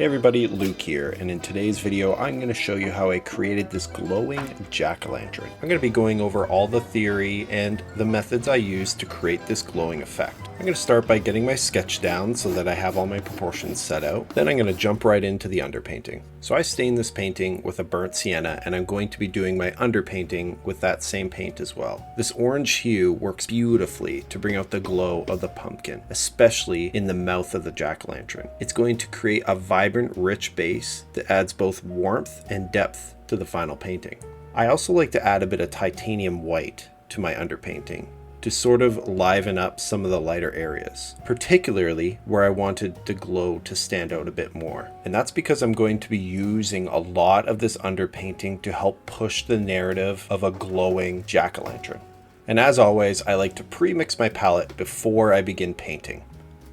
Hey everybody, Luke here, and in today's video I'm going to show you how I created this glowing jack-o'-lantern. I'm going to be going over all the theory and the methods I used to create this glowing effect. I'm going to start by getting my sketch down so that I have all my proportions set out. Then I'm going to jump right into the underpainting. So I stained this painting with a burnt sienna, and I'm going to be doing my underpainting with that same paint as well. This orange hue works beautifully to bring out the glow of the pumpkin, especially in the mouth of the jack-o'-lantern. It's going to create a vibrant, rich base that adds both warmth and depth to the final painting. I also like to add a bit of titanium white to my underpainting to sort of liven up some of the lighter areas, particularly where I wanted the glow to stand out a bit more. And that's because I'm going to be using a lot of this underpainting to help push the narrative of a glowing jack-o'-lantern. And as always, I like to pre-mix my palette before I begin painting.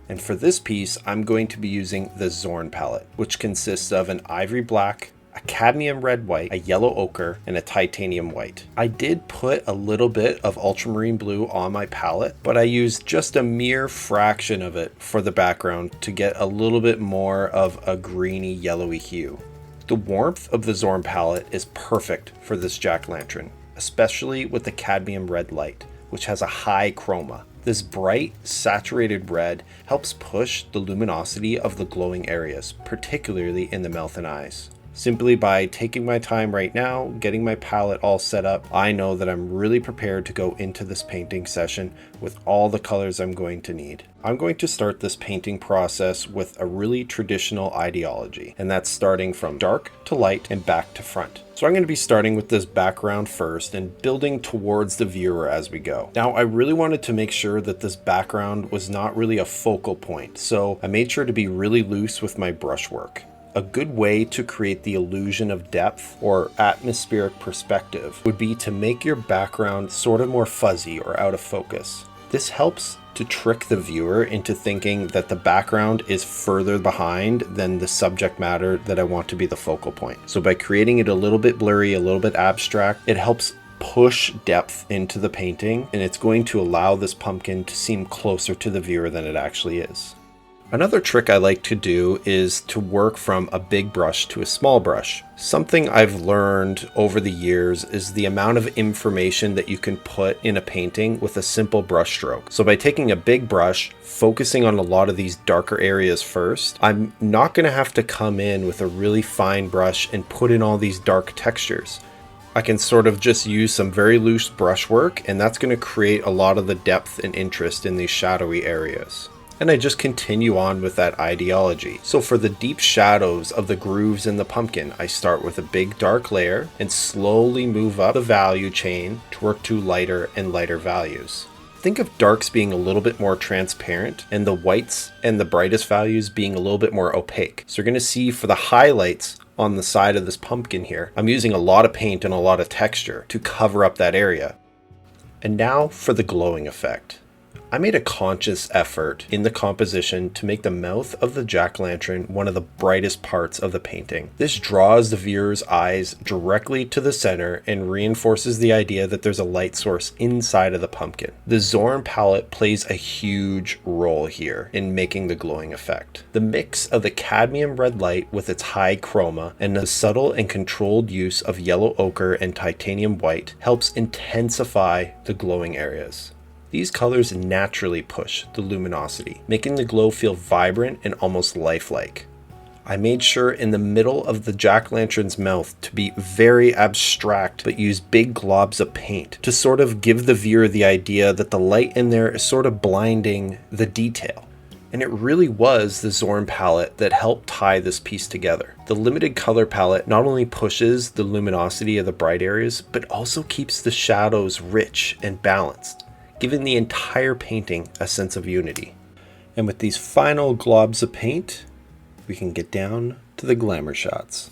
And for this piece, I'm going to be using the Zorn palette, which consists of an Ivory Black, a Cadmium Red White, a Yellow Ochre, and a Titanium White. I did put a little bit of Ultramarine Blue on my palette, but I used just a mere fraction of it for the background to get a little bit more of a greeny yellowy hue. The warmth of the Zorn palette is perfect for this jack-o'-lantern, especially with the Cadmium Red Lite, which has a high chroma. This bright, saturated red helps push the luminosity of the glowing areas, particularly in the mouth and eyes. Simply by taking my time right now, getting my palette all set up, I know that I'm really prepared to go into this painting session with all the colors I'm going to need. I'm going to start this painting process with a really traditional ideology, and that's starting from dark to light and back to front. So I'm going to be starting with this background first and building towards the viewer as we go. Now, I really wanted to make sure that this background was not really a focal point, so I made sure to be really loose with my brushwork. A good way to create the illusion of depth or atmospheric perspective would be to make your background sort of more fuzzy or out of focus. This helps to trick the viewer into thinking that the background is further behind than the subject matter that I want to be the focal point. So by creating it a little bit blurry, a little bit abstract, it helps push depth into the painting, and it's going to allow this pumpkin to seem closer to the viewer than it actually is. Another trick I like to do is to work from a big brush to a small brush. Something I've learned over the years is the amount of information that you can put in a painting with a simple brush stroke. So by taking a big brush, focusing on a lot of these darker areas first, I'm not going to have to come in with a really fine brush and put in all these dark textures. I can sort of just use some very loose brushwork, and that's going to create a lot of the depth and interest in these shadowy areas. And I just continue on with that ideology. So for the deep shadows of the grooves in the pumpkin, I start with a big dark layer and slowly move up the value chain to work to lighter and lighter values. Think of darks being a little bit more transparent and the whites and the brightest values being a little bit more opaque. So you're going to see for the highlights on the side of this pumpkin here, I'm using a lot of paint and a lot of texture to cover up that area. And now for the glowing effect. I made a conscious effort in the composition to make the mouth of the jack-o'-lantern one of the brightest parts of the painting. This draws the viewer's eyes directly to the center and reinforces the idea that there's a light source inside of the pumpkin. The Zorn palette plays a huge role here in making the glowing effect. The mix of the Cadmium Red Light with its high chroma and the subtle and controlled use of Yellow Ochre and Titanium White helps intensify the glowing areas. These colors naturally push the luminosity, making the glow feel vibrant and almost lifelike. I made sure in the middle of the jack-o'-lantern's mouth to be very abstract, but use big globs of paint to sort of give the viewer the idea that the light in there is sort of blinding the detail. And it really was the Zorn palette that helped tie this piece together. The limited color palette not only pushes the luminosity of the bright areas, but also keeps the shadows rich and balanced, giving the entire painting a sense of unity. And with these final globs of paint, we can get down to the glamour shots.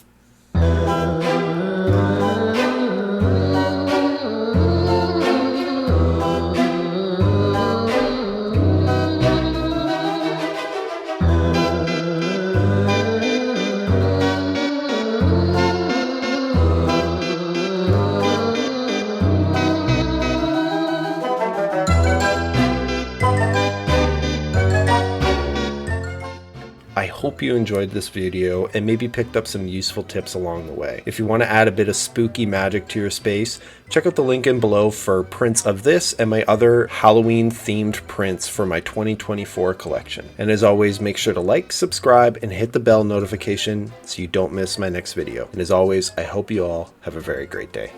I hope you enjoyed this video and maybe picked up some useful tips along the way. If you want to add a bit of spooky magic to your space, check out the link in below for prints of this and my other Halloween themed prints for my 2024 collection. And as always, make sure to like, subscribe, and hit the bell notification so you don't miss my next video. And as always, I hope you all have a very great day.